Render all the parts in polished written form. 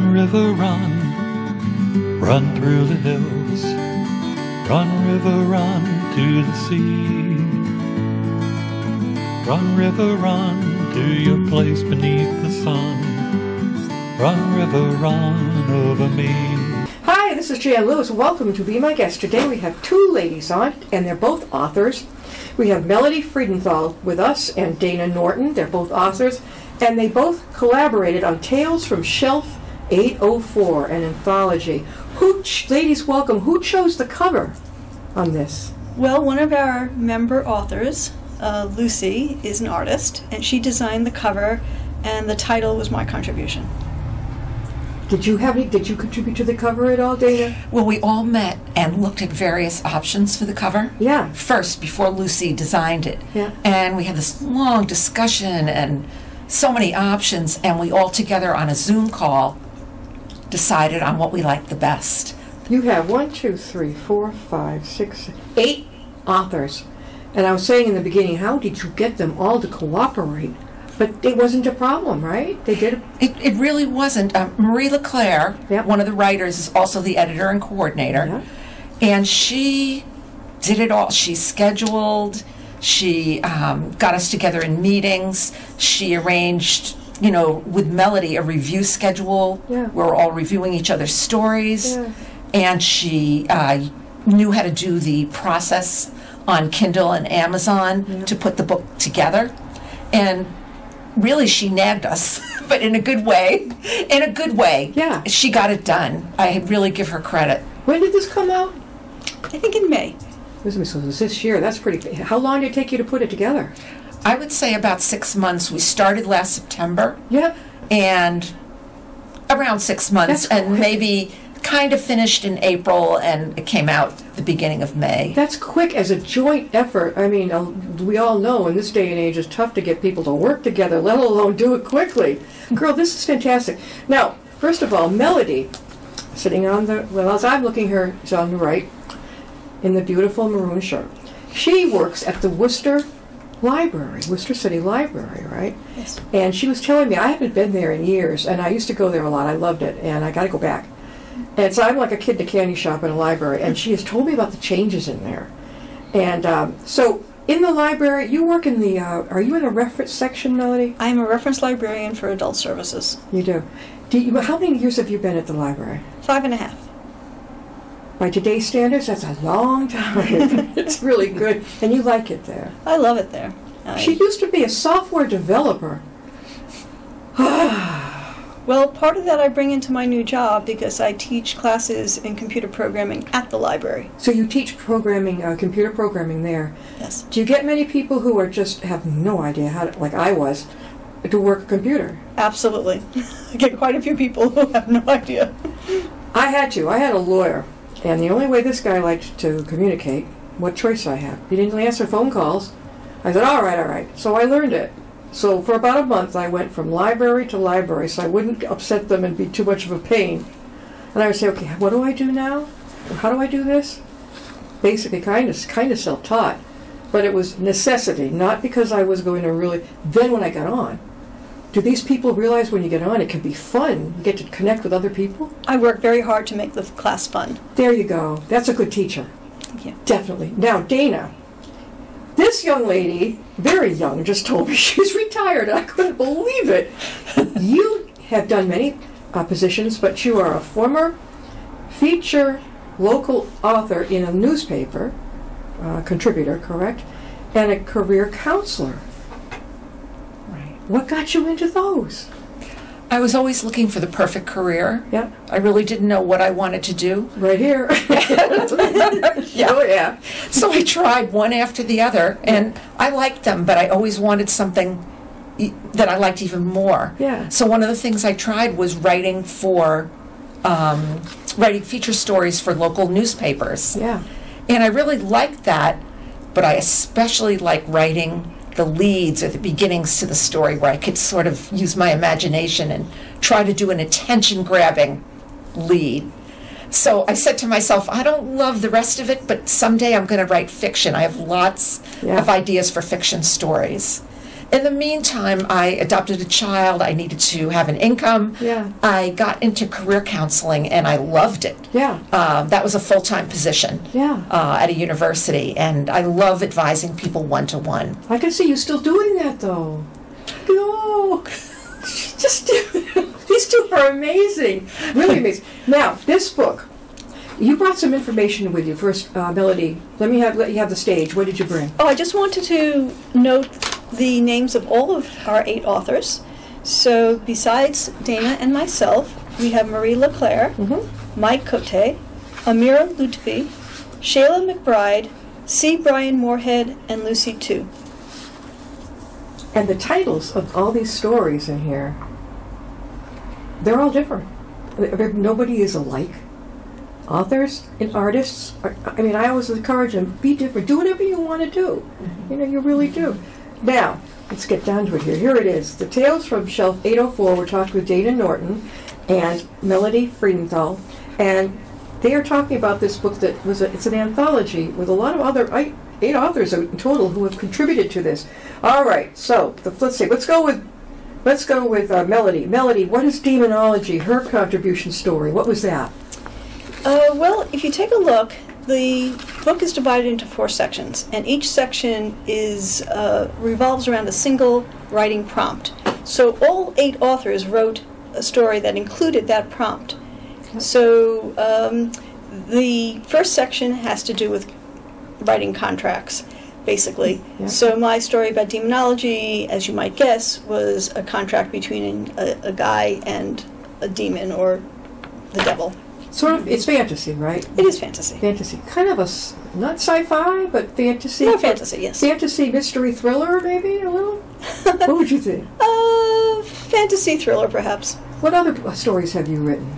Run, river, run, run through the hills. Run, river, run to the sea. Run, river, run to your place beneath the sun. Run, river, run over me. Hi, this is Jan Lewis. Welcome to Be My Guest. Today we have two ladies on, and they're both authors. We have Melody Friedenthal with us and Dana Norton. They're both authors, and they both collaborated on Tales from Shelf 804, an anthology. Ladies, welcome. Who chose the cover on this? Well, one of our member authors, Lucy, is an artist, and she designed the cover, and the title was my contribution. Did you contribute to the cover at all, Dana? Well, we all met and looked at various options for the cover. Yeah. First, before Lucy designed it. Yeah. And we had this long discussion and so many options, and we all together on a Zoom call decided on what we liked the best. You have 1, 2, 3, 4, 5, 6, 8 authors. And I was saying in the beginning, how did you get them all to cooperate? But it wasn't a problem, right? They did It really wasn't. Marie LeClaire, Yep. one of the writers, is also the editor and coordinator. Yeah. And she did it all. She scheduled, she got us together in meetings, she arranged, with Melody, a review schedule. Yeah. Where we're all reviewing each other's stories. Yeah. And she knew how to do the process on Kindle and Amazon to put the book together. And really, she nagged us, but in a good way. In a good way. Yeah. She got it done. I really give her credit. When did this come out? I think in May. So this year. That's pretty. How long did it take you to put it together? I would say about 6 months. We started last September. Yeah. And around 6 months. That's And quick. maybe kind of finished in April, and it came out the beginning of May. That's quick as a joint effort. I mean, we all know in this day and age it's tough to get people to work together, let alone do it quickly. Girl, this is fantastic. Now, first of all, Melody, sitting on the, well, as I'm looking her, she's on the right, in the beautiful maroon shirt. She works at the Worcester City Library, right? Yes. And she was telling me, I haven't been there in years, and I used to go there a lot. I loved it, and I got to go back. And so I'm like a kid in a candy shop in a library, and she has told me about the changes in there. And so in the library, you work in the, are you in a reference section, Melody? I am a reference librarian for adult services. You do. How many years have you been at the library? 5.5. By today's standards, that's a long time. It's really good. And you like it there. I love it there. She used to be a software developer. Well, part of that I bring into my new job because I teach classes in computer programming at the library. So you teach programming, computer programming there. Yes. Do you get many people who are just have no idea how to, like I was, to work a computer? Absolutely. I get quite a few people who have no idea. I had a lawyer, and the only way this guy liked to communicate, what choice I had? He didn't answer phone calls. I said, all right. So I learned it. So for about a month, I went from library to library, so I wouldn't upset them and be too much of a pain. And I would say, okay, what do I do now? How do I do this? Basically, kind of self-taught, but it was necessity, not because I was going to really. Then when I got on, do these people realize when you get on, it can be fun? You get to connect with other people. I work very hard to make the class fun. There you go. That's a good teacher. Thank you. Definitely. Now, Dana. This young lady, very young, just told me she's retired. I couldn't believe it. You have done many positions, but you are a former feature local author in a newspaper, contributor, correct? And a career counselor. Right. What got you into those? I was always looking for the perfect career. Yeah. I really didn't know what I wanted to do. Right here. Yeah. Oh, yeah. So I tried one after the other, and I liked them, but I always wanted something that I liked even more. Yeah. So one of the things I tried was writing feature stories for local newspapers. Yeah. And I really liked that, but I especially like writing the leads or the beginnings to the story where I could sort of use my imagination and try to do an attention-grabbing lead. So I said to myself, I don't love the rest of it, but someday I'm going to write fiction. I have lots of ideas for fiction stories. In the meantime, I adopted a child. I needed to have an income. Yeah. I got into career counseling, and I loved it. Yeah. That was a full-time position Yeah. at a university, and I love advising people one-to-one. I can see you still doing that, though. No. Just these two are amazing. Really amazing. Now, this book, you brought some information with you. First, Melody, let you have the stage. What did you bring? Oh, I just wanted to note the names of all of our 8 authors. So besides Dana and myself, we have Marie LeClaire, Mike Cote, Amira Lutfi, Shayla McBride, C. Brian Moorhead, and Lucy Tu. And the titles of all these stories in here, they're all different. Nobody is alike. Authors and artists, I always encourage them, be different. Do whatever you want to do. You really do. Now, let's get down to it here. Here it is. The Tales from Shelf 804. We're talking with Dana Norton and Melody Friedenthal. And they are talking about this book that it's an anthology with a lot of other 8 authors in total who have contributed to this. All right, so let's go with Melody. Melody, what is demonology? Her contribution story. What was that? Well, if you take a look, the book is divided into 4 sections, and each section revolves around a single writing prompt. So all 8 authors wrote a story that included that prompt. So the first section has to do with writing contracts, basically. Yeah. So my story about demonology, as you might guess, was a contract between a guy and a demon or the devil. Sort of, it's fantasy, right? It is fantasy. Fantasy. Kind of not sci-fi, but fantasy. No, fantasy, yes. Fantasy mystery thriller, maybe, a little? What would you think? Fantasy thriller, perhaps. What other stories have you written?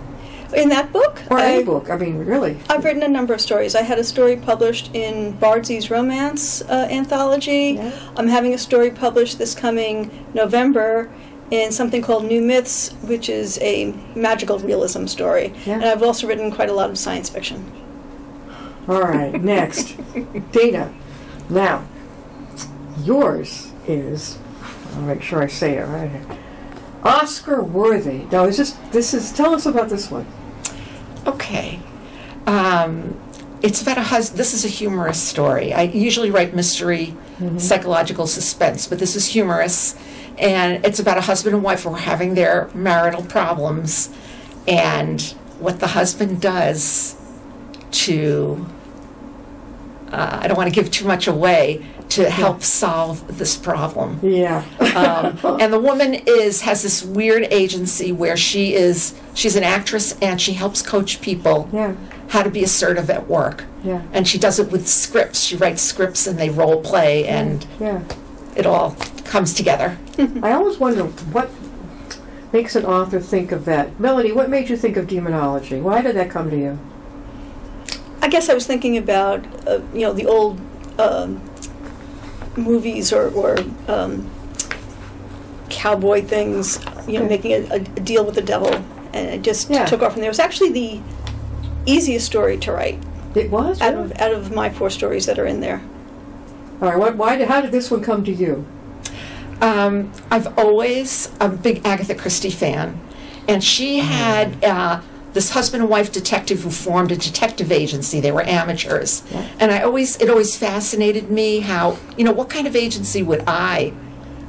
In that book? Or any book, really. I've written a number of stories. I had a story published in Bardsy's Romance anthology. Yeah. I'm having a story published this coming November in something called New Myths, which is a magical realism story. Yeah. And I've also written quite a lot of science fiction. All right, next. Dana. Now, yours is, I'll make sure I say it right here, Oscar worthy. Now, tell us about this one. Okay. It's about this is a humorous story. I usually write mystery, psychological suspense, but this is humorous. And it's about a husband and wife who are having their marital problems and what the husband does to, I don't want to give too much away, to help solve this problem. Yeah. And the woman has this weird agency where she's an actress and she helps coach people how to be assertive at work. Yeah. And she does it with scripts. She writes scripts and they role play and it all comes together. I always wonder what makes an author think of that. Melody, what made you think of demonology? Why did that come to you? I guess I was thinking about, the old movies or cowboy things, making a deal with the devil, and it just took off from there. It was actually the easiest story to write. It was? Out of my 4 stories that are in there. All right, how did this one come to you? I'm a big Agatha Christie fan, and she had this husband and wife detective who formed a detective agency. They were amateurs, and it always fascinated me how, what kind of agency would I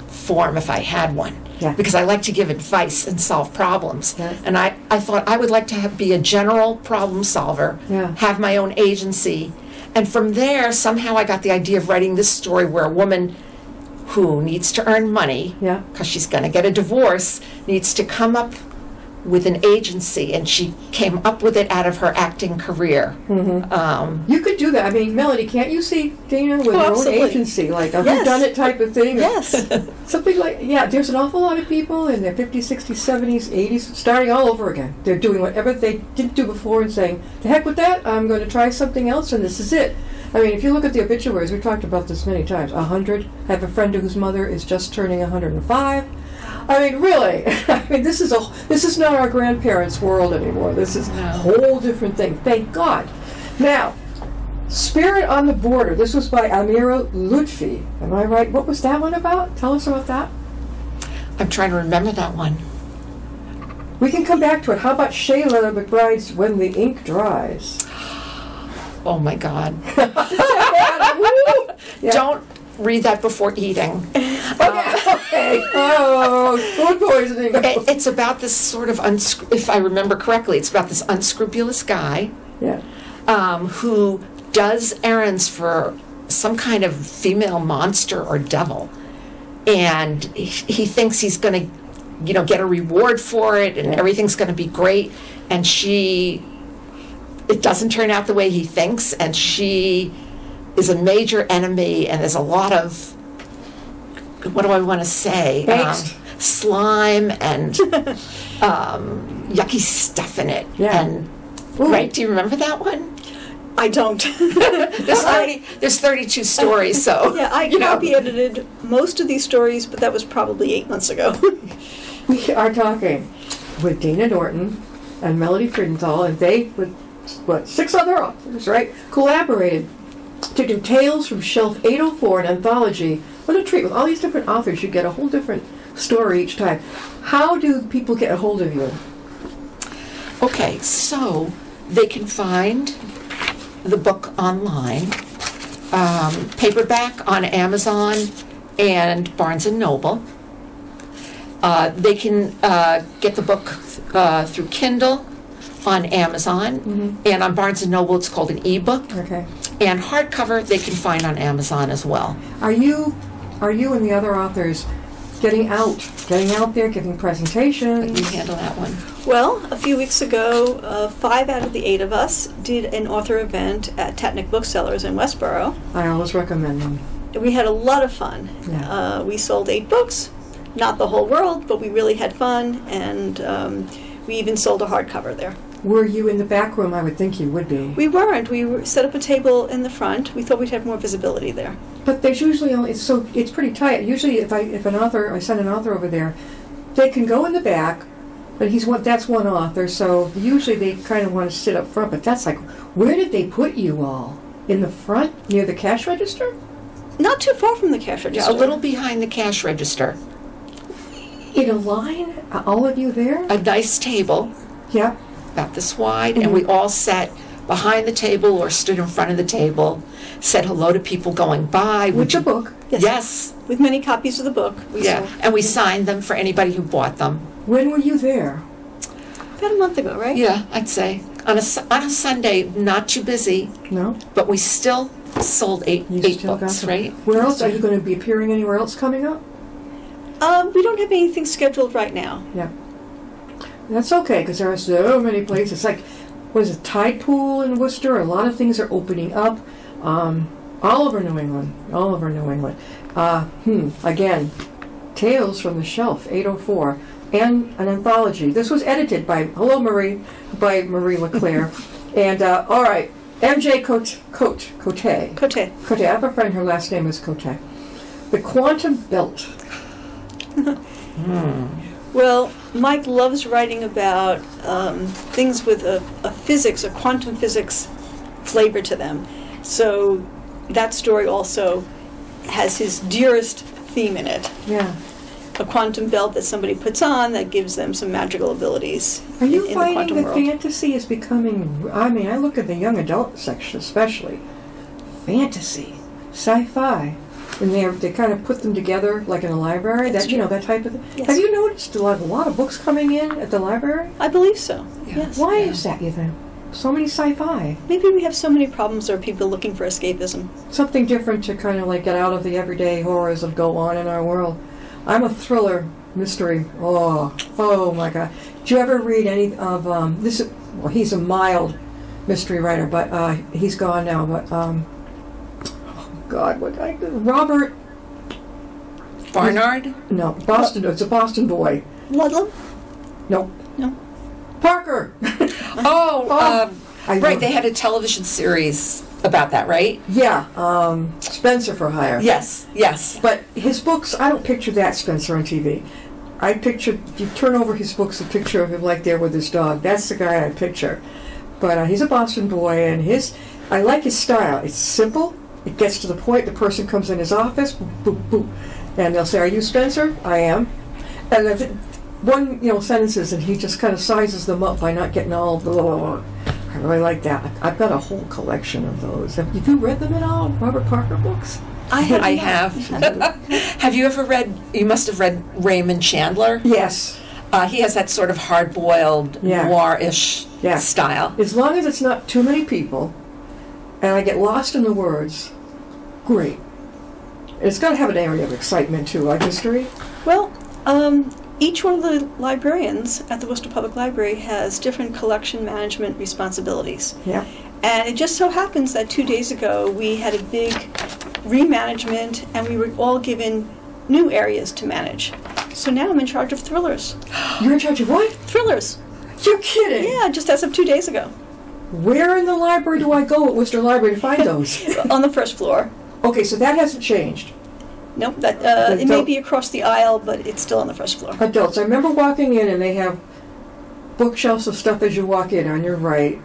form if I had one? Yeah. Because I like to give advice and solve problems, and I thought I would like to be a general problem solver, have my own agency, and from there somehow I got the idea of writing this story where a woman who needs to earn money because she's going to get a divorce needs to come up with an agency, and she came up with it out of her acting career. You could do that. Melody, can't you see Dana with her own agency, like a whodunit type of thing? Yes. Something like, there's an awful lot of people in their 50s, 60s, 70s, 80s, starting all over again. They're doing whatever they didn't do before and saying, to heck with that, I'm going to try something else, and this is it. If you look at the obituaries, we've talked about this many times, 100. I have a friend whose mother is just turning 105. Really. This is not our grandparents' world anymore. This is a whole different thing. Thank God. Now, Spirit on the Border. This was by Amira Lutfi. Am I right? What was that one about? Tell us about that. I'm trying to remember that one. We can come back to it. How about Shayla McBride's When the Ink Dries? Oh my God. Yeah. Don't read that before eating. Okay. Oh, food poisoning. It's about this sort of, if I remember correctly, it's about this unscrupulous guy Yeah. who does errands for some kind of female monster or devil. And he thinks he's going to, get a reward for it and everything's going to be great. And it doesn't turn out the way he thinks, and she is a major enemy, and there's a lot of, what do I want to say? Slime and yucky stuff in it. Yeah. And right, do you remember that one? I don't. There's 32 stories, so Yeah, I copy edited most of these stories, but that was probably 8 months ago. We are talking with Dana Norton and Melody Friedenthal, and they, with 6 other authors, right, collaborated to do Tales from Shelf 804, an anthology. What a treat. With all these different authors, you get a whole different story each time. How do people get a hold of you? Okay, so they can find the book online, paperback on Amazon and Barnes & Noble. They can get the book through Kindle on Amazon, and on Barnes & Noble it's called an ebook. Okay. And hardcover they can find on Amazon as well. Are you and the other authors getting out there, giving presentations? You handle that one. Well, a few weeks ago, 5 out of the 8 of us did an author event at Tatnick Booksellers in Westboro. I always recommend them. We had a lot of fun. Yeah. We sold 8 books, not the whole world, but we really had fun, and we even sold a hardcover there. Were you in the back room? I would think you would be. We weren't. We set up a table in the front. We thought we'd have more visibility there. But there's usually only it's pretty tight. Usually, if I send an author over there, they can go in the back, but that's one author. So usually they kind of want to sit up front. But that's like, where did they put you all? In the front near the cash register? Not too far from the cash Yeah, register. a little behind the cash register. In a line, all of you there? A nice table, Yeah. about this wide, and we all sat behind the table or stood in front of the table, said hello to people going by. With the book. Yes. With many copies of the book. We Yeah, sold. and we signed them for anybody who bought them. When were you there? About a month ago, right? Yeah, I'd say. On a Sunday, not too busy, No? but we still sold eight Still got books, them. right? Where else? Are you going to be appearing anywhere else coming up? We don't have anything scheduled right now. Yeah. That's okay, because there are so many places. Like, what is it, Tide Pool in Worcester? A lot of things are opening up. All over New England. All over New England. Again, Tales from the Shelf, 804, and an anthology. This was edited by Marie LeClaire. And, all right, MJ Cote. Cote. I have a friend, her last name is Cote. The Quantum Belt. Well, Mike loves writing about things with a physics, a quantum physics flavor to them. So that story also has his dearest theme in it. Yeah. A quantum belt that somebody puts on that gives them some magical abilities. Are you in the finding quantum that world. fantasy is becoming, I mean, I look at the young adult section especially, fantasy, sci-fi, and they kind of put them together like in a library, That's true. that type of thing. Yes. Have you noticed a lot of books coming in at the library? I believe so. Yeah. Yes. Why is that, you think? So many sci-fi. Maybe we have so many problems or people looking for escapism. Something different to kind of like get out of the everyday horrors that go on in our world. I'm a thriller mystery. Oh my God. Did you ever read any of this? Well, he's a mild mystery writer, but he's gone now. But oh God, Robert Barnard? No, Boston. It's a Boston boy. Ludlam? Nope. No. Parker. I Right, love- they had a television series about that, right? Yeah, Spencer for Hire. Yes. But his books, I don't picture that Spencer on TV. I picture, you turn over his books, a picture of him like there with his dog. That's the guy I picture. But he's a Boston boy, and I like his style. It's simple. It gets to the point. The person comes in his office, boop, boop, boop, and they'll say, "Are you Spencer?" "I am." And if one, sentences, and he just kind of sizes them up by not getting all the. I really like that. I've got a whole collection of those. Have you read them at all? Robert Parker books? I have. Have you ever read? You must have read Raymond Chandler. Yes. He has that sort of hard-boiled, noir-ish style. As long as it's not too many people, and I get lost in the words, great. It's got to have an area of excitement too, like history. Well, each one of the librarians at the Worcester Public Library has different collection management responsibilities. Yeah. And it just so happens that 2 days ago we had a big remanagement, and we were all given new areas to manage. So now I'm in charge of thrillers. You're in charge of what? Thrillers. You're kidding? Yeah, just as of 2 days ago. Where in the library do I go at Worcester Library to find those? On the first floor. Okay, so that hasn't changed. Nope, it may be across the aisle, but it's still on the first floor. Adults. I remember walking in, and they have bookshelves of stuff as you walk in on your right.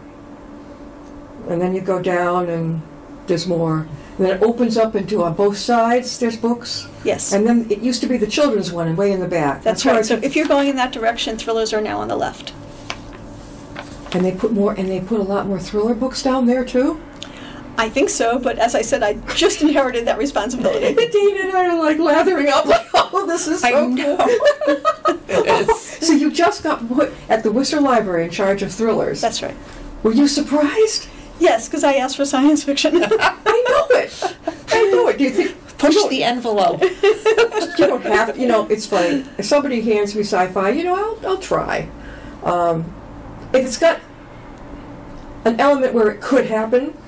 And then you go down, and there's more. And then it opens up into, on both sides, there's books. Yes. And then it used to be the children's one, and way in the back. That's right. So if you're going in that direction, thrillers are now on the left. And they put a lot more thriller books down there, too? I think so, but as I said, I just inherited that responsibility. Dean and I are like lathering up, like, oh, this is so cool. It is. So you just got put at the Worcester Library in charge of thrillers. That's right. Were you surprised? Yes, because I asked for science fiction. I know it. I know it. Do you think push the envelope? You don't have to, it's funny. If somebody hands me sci-fi, I'll try. If it's got an element where it could happen,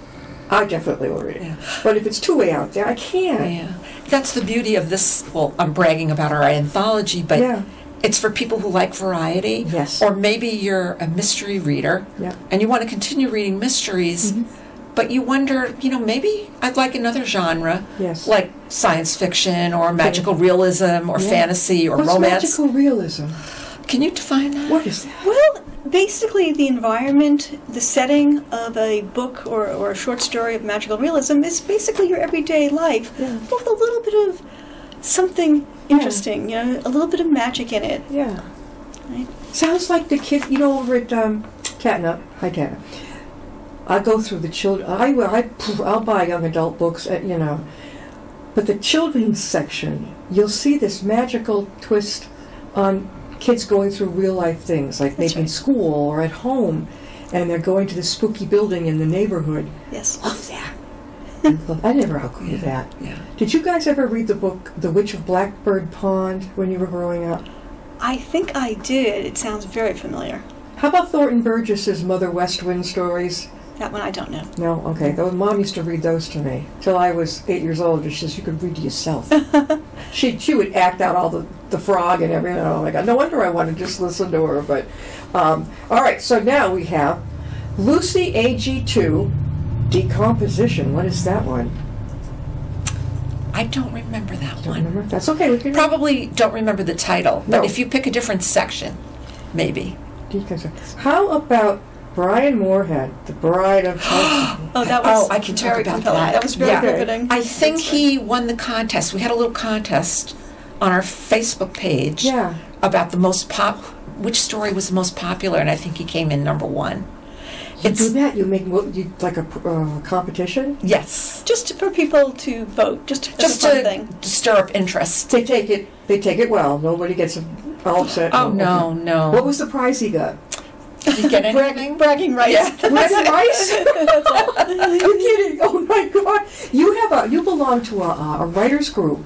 I definitely will read it. Yeah. But if it's too way out there, I can't. Yeah. That's the beauty of this. Well, I'm bragging about our anthology, but it's for people who like variety. Yes. Or maybe you're a mystery reader, and you want to continue reading mysteries, but you wonder, maybe I'd like another genre, like science fiction or magical realism or fantasy or romance. What's magical realism? Can you define that? What is that? Well, basically the environment, the setting of a book or a short story of magical realism is basically your everyday life with a little bit of something interesting, a little bit of magic in it. Yeah. Right? Sounds like the kid, over at Catnip. Hi, Catnip. I go through the children. I'll buy young adult books, but the children's section, you'll see this magical twist on kids going through real life things, like maybe in school or at home, and they're going to this spooky building in the neighborhood. Yes. Love that. I never outgrew that. Yeah. Did you guys ever read the book The Witch of Blackbird Pond when you were growing up? I think I did. It sounds very familiar. How about Thornton Burgess's Mother West Wind stories? That one I don't know. No? Okay. Mom used to read those to me till I was 8 years old. She says, you could read to yourself. She would act out all the frog and everything. Oh, my God. No wonder I wanted to just listen to her. But all right. So now we have Lucy AG2, Decomposition. What is that one? I don't remember that one. Remember? That's okay. We can probably don't remember the title. No. But if you pick a different section, maybe. How about Brian Moorhead, The Bride of Chelsea? That was I can talk very about compelling. that. That was very riveting. I think he won the contest. We had a little contest on our Facebook page about which story was the most popular, and I think he came in number 1. You do that? You make like a competition? Yes. Just for people to vote, just a fun thing. To stir up interest. They take it well. Nobody gets all upset. Oh, no. What was the prize he got? Did you get anything? Bragging rights. Yeah. Bragging rights? You're kidding. Oh, my God. You belong to a writer's group.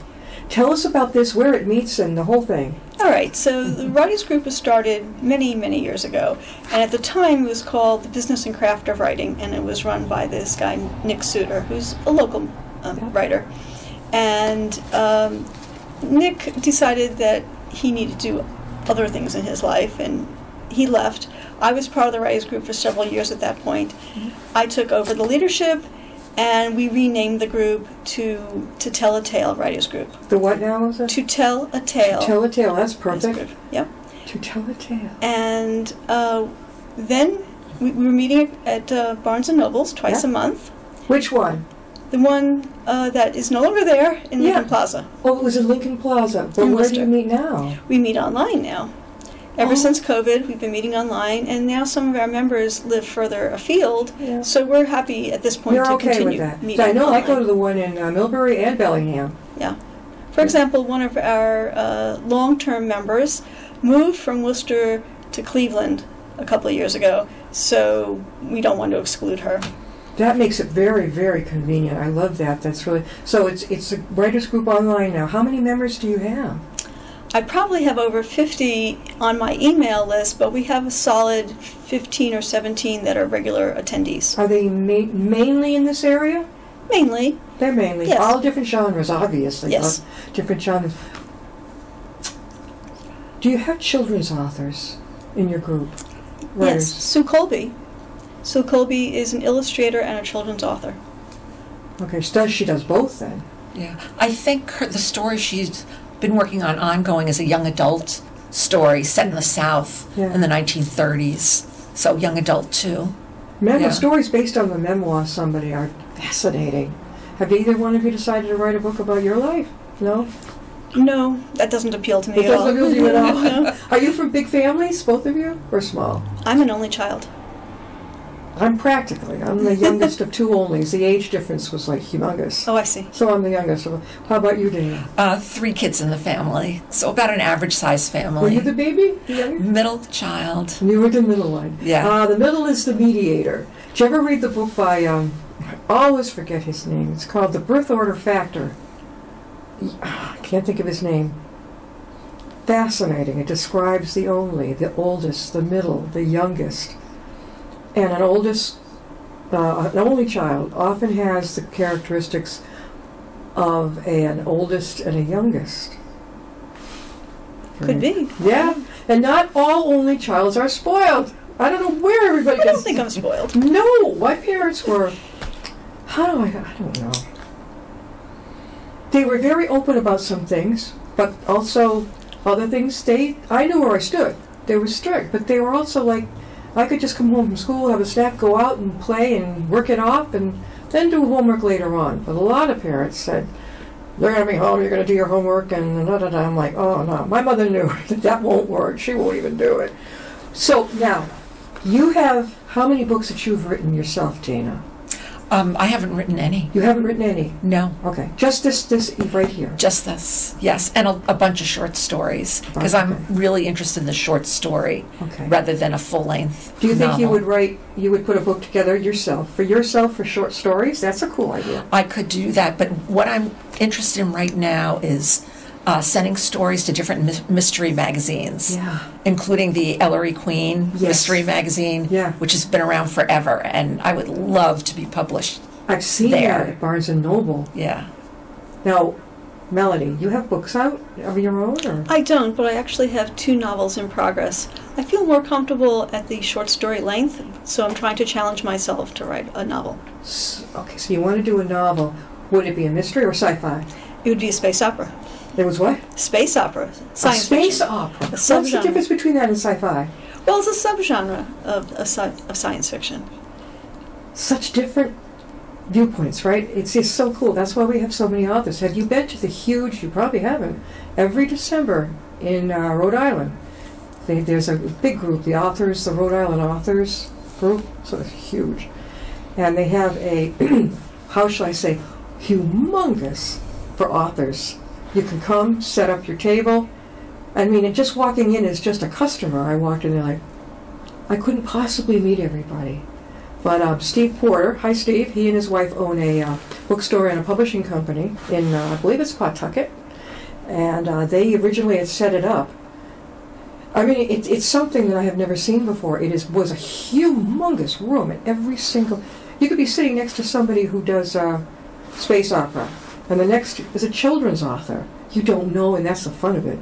Tell us about this, where it meets, and the whole thing. All right, so the writers group was started many, many years ago, and at the time it was called the Business and Craft of Writing, and it was run by this guy, Nick Suter, who's a local writer. And Nick decided that he needed to do other things in his life, and he left. I was part of the writers group for several years at that point. I took over the leadership, and we renamed the group to Tell a Tale Writers Group. The what now is it? To Tell a Tale. To Tell a Tale, that's perfect. Yep. To Tell a Tale. And then we were meeting at Barnes & Noble's twice a month, Which one? The one that is no longer there in Yeah. Lincoln Plaza. Oh, it was in Lincoln Plaza. But In where do Worcester. you meet now? We meet online now. Ever Oh. since COVID, we've been meeting online, and now some of our members live further afield, Yeah. so we're happy at this point You're to okay with continue that? meeting I know I go online. to the one in Millbury and Bellingham. Yeah. For example, one of our long-term members moved from Worcester to Cleveland a couple of years ago, so we don't want to exclude her. That makes it very, very convenient. I love that. That's really so. It's a writers group online now. How many members do you have? I probably have over 50 on my email list, but we have a solid 15 or 17 that are regular attendees. Are they mainly in this area? Mainly, They're mainly Yes. all different genres, obviously. Yes. Different genres. Do you have children's authors in your group? yes. Sue Colby. Sue Colby is an illustrator and a children's author. Okay. She does both then. Yeah, I think the story she's been working on ongoing is a young adult story set in the South Yeah. in the 1930s. So young adult too. Memoir Yeah. stories based on the memoir of somebody are fascinating. Have either one of you decided to write a book about your life? No? No, that doesn't appeal to me It at all. doesn't appeal to you at all? No. Are you from big families, both of you, or small? I'm an only child. I'm the youngest of two onlys. The age difference was like humongous. Oh, I see. So I'm the youngest. How about you, Dana? 3 kids in the family, so about an average size family. Were you the baby? The youngest? Middle child. You were the middle one. Yeah. The middle is the mediator. Did you ever read the book by, I always forget his name. It's called The Birth Order Factor. I can't think of his name. Fascinating. It describes the only, the oldest, the middle, the youngest. And an only child often has the characteristics of an oldest and a youngest. Could be. Yeah, and not all only childs are spoiled. I don't know where everybody I gets. don't think I'm spoiled. No, my parents were. I don't know. They were very open about some things, but also other things. I knew where I stood. They were strict, but they were also like, I could just come home from school, have a snack, go out and play and work it off, and then do homework later on. But a lot of parents said, "They're going to be home, you're going to do your homework," and da da da. I'm like, oh no. My mother knew that won't work. She won't even do it. So now, you have how many books that you've written yourself, Dana? I haven't written any. You haven't written any? No. Okay. Just this right here. Just this, yes, and a bunch of short stories, because Okay. I'm really interested in the short story Okay. rather than a full-length Do you think you novel. would put a book together yourself for short stories? That's a cool idea. I could do that, but what I'm interested in right now is sending stories to different mystery magazines, Yeah. including the Ellery Queen Yes. Mystery Magazine, Yeah. which has been around forever, and I would love to be published. I've seen There. that at Barnes and Noble. Yeah. Now, Melody, you have books out of your own, or? I don't, but I actually have 2 novels in progress. I feel more comfortable at the short story length, so I'm trying to challenge myself to write a novel. Okay, so you want to do a novel. Would it be a mystery or sci-fi? It would be a space opera. There was what? Space opera. Science a space fiction. opera. A What's the subgenre. difference between that and sci-fi? Well, it's a subgenre of science fiction. Such different viewpoints, right? It's just so cool. That's why we have so many authors. Have you been to the huge, you probably haven't, every December in Rhode Island? There's a big group, the Rhode Island Authors group, so it's huge. And they have a, how shall I say, humongous for authors. You can come, set up your table. I mean, and just walking in as just a customer, I walked in there like, I couldn't possibly meet everybody. But Steve Porter, hi Steve, he and his wife own a bookstore and a publishing company in, I believe it's Pawtucket. And they originally had set it up. I mean, it's something that I have never seen before. Was a humongous room, and every single... You could be sitting next to somebody who does space opera, and the next is a children's author. You don't know, and that's the fun of it.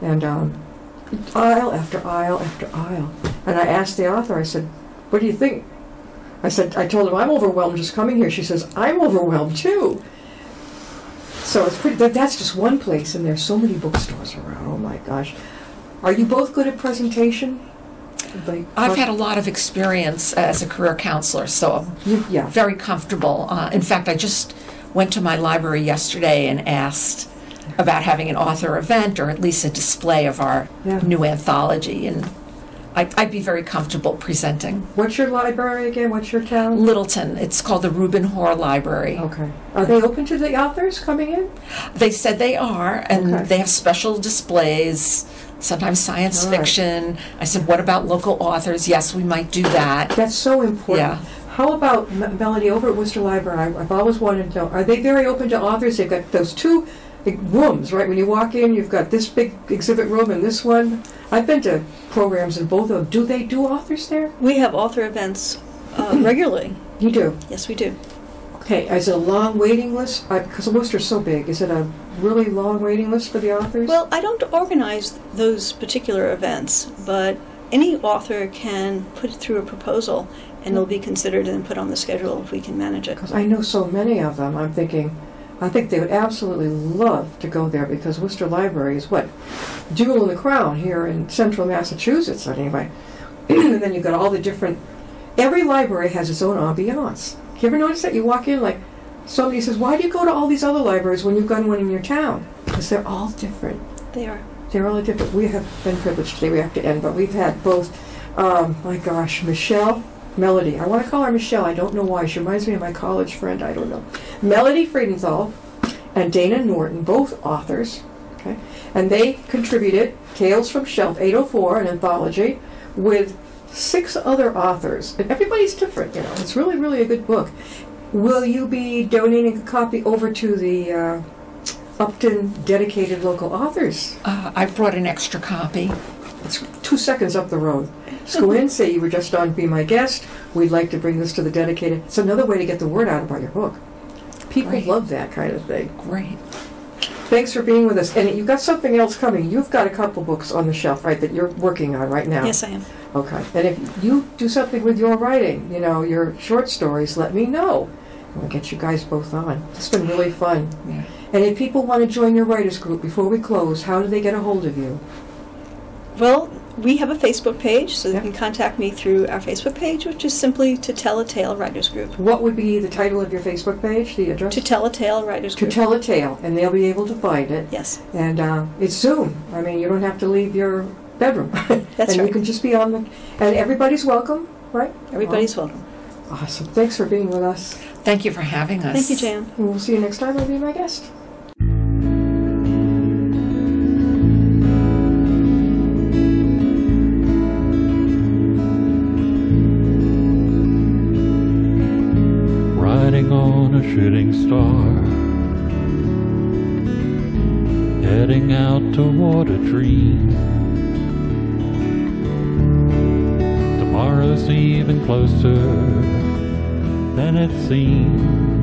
And aisle after aisle after aisle. And I asked the author, I said, what do you think? I told him, I'm overwhelmed just coming here. She says, I'm overwhelmed too. So it's pretty, that's just one place, and there's so many bookstores around. Oh my gosh. Are you both good at presentation? Like, I've had a lot of experience as a career counselor, so yeah. I'm very comfortable. In fact, I just went to my library yesterday and asked about having an author event or at least a display of our Yeah. new anthology, and I'd be very comfortable presenting. What's your library again? What's your town? Littleton, it's called the Reuben Hoare Library. Okay. Are they open to the authors coming in? They said they are, and Okay. they have special displays, sometimes science All right. fiction. I said, what about local authors? Yes, we might do that. That's so important. Yeah. How about Melody over at Worcester Library? I've always wanted to know, are they very open to authors? They've got those two big rooms, right? When you walk in, you've got this big exhibit room and this one. I've been to programs in both of them. Do they do authors there? We have author events regularly. You do? Yes, we do. Okay, is it a long waiting list? Because Worcester's so big, is it a really long waiting list for the authors? Well, I don't organize those particular events, but any author can put through a proposal and it'll be considered and put on the schedule if we can manage it. Because I know so many of them. I think they would absolutely love to go there because Worcester Library is what? Jewel in the crown here in central Massachusetts, anyway. And then you've got all the different... Every library has its own ambiance. You ever notice that? You walk in, like, somebody says, why do you go to all these other libraries when you've got one in your town? Because they're all different. They are. They're all different. We have been privileged today. We have to end, but we've had both, my gosh, Melody. I want to call her Michelle. I don't know why. She reminds me of my college friend. I don't know. Melody Friedenthal and Dana Norton, both authors. Okay, and they contributed Tales from Shelf 804, an anthology, with 6 other authors. And everybody's different, you know. It's really, really a good book. Will you be donating a copy over to the Upton dedicated local authors? I brought an extra copy. It's 2 seconds up the road. Just go in, say you were just on Be My Guest. We'd like to bring this to the dedicated. It's another way to get the word out about your book. People Great. love that kind of thing. Great. Thanks for being with us. And you've got something else coming. You've got a couple books on the shelf, right, that you're working on right now. Yes, I am. Okay. And if you do something with your writing, you know, your short stories, let me know. We'll get you guys both on. It's been really fun. Yeah. And if people want to join your writers group before we close, how do they get a hold of you? Well, we have a Facebook page, so Yeah. you can contact me through our Facebook page, which is simply To Tell a Tale Writers Group. What would be the title of your Facebook page, the address? To Tell a Tale Writers To Group. Tell a Tale, and they'll be able to find it. Yes. And it's Zoom. I mean, you don't have to leave your bedroom. That's and right. you can just be on the... And everybody's welcome, right? Everybody's welcome. Awesome. Thanks for being with us. Thank you for having us. Thank you, Jan. And we'll see you next time. I'll be my guest. Riding on a shooting star, heading out toward a dream. Tomorrow's even closer than it seems.